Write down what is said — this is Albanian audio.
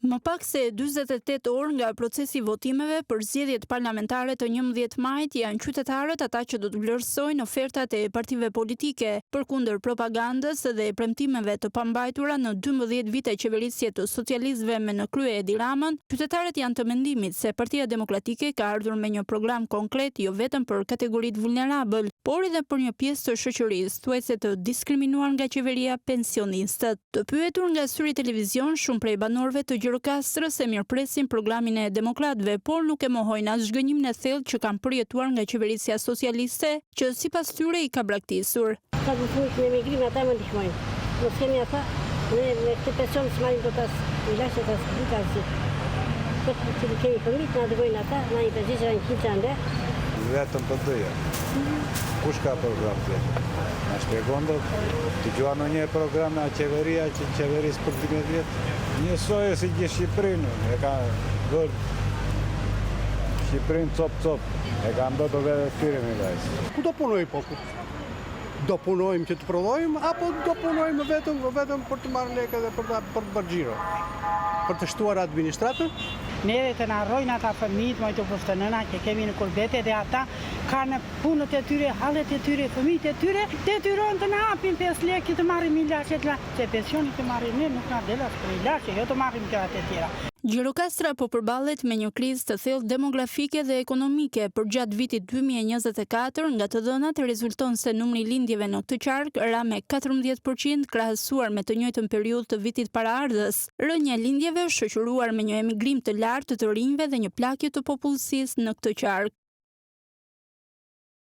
Më pak se 48 orë nga procesi i votimeve për zgjedhjet parlamentare të 11 majit janë qytetarët ata që do të vlerësojnë ofertat e partive politike përkundër propagandës dhe premtimeve të pambajtura në 12 vite qeverisje të socialistëve me në krye Edi Ramën. Qytetarët janë të mendimit se Partia Demokratike ka ardhur me një program konkret jo vetëm për kategoritë vulnerabël, por edhe për një pjesë të shoqërisë thuajse të diskriminuar nga qeveria, pensionistët. Të pyetur nga syri televizion, shumë prej banorëve të Gjirokastrës e mirëpresin programin e demokratëve, por nuk e mohojnë as zhgënjimin e thellë që kanë përjetuar nga qeverisja socialiste, që sipas tyre i ka braktisur. Ka të thuhet në emigrim ata më ndihmojnë. Mos kemi ata, ne me këtë pension s'marrim dot as ilaçe as dikasi. Këtë që kemi fëmijë na dëgojnë ata, na i përgjigjen një qindë. Vetëm për dyja. Kush ka program tjetër? Na shpjegon do të gjuan një program nga qeveria që qeverisë për 12 vjet. Njësoj si që Shqipërinë, e ka bërë Shqipërinë cop, e ka ndodhë vetë tyre me vajzë. Ku do punoj populli? Do punojmë që të prodhojmë, apo do punojmë vetëm për të marrë lekë dhe për të bërë xhiro? Për të shtuar administratën? Neve të na rrojnë ata fëmijët, më të poshtë nëna që kemi në kurbete dhe ata kanë punët e tyre, hallet e tyre, fëmijët e tyre, detyrojnë të na hapin 5 lekë që të marrim ilaçet la. Se pensioni të marrim ne nuk na del as për ilaçe, jo të marrim gjërat e tjera. Gjirokastra po përballet me një krizë të thellë demografike dhe ekonomike. Për gjatë vitit 2024, nga të dhënat rezulton se numri lindjeve në këtë qark ra me 14% krahasuar me të njëjtën periudhë të vitit paraardhës. Rënja e lindjeve shoqëruar me një emigrim të lartë të rinjve dhe një plagje të popullsisë në këtë qark.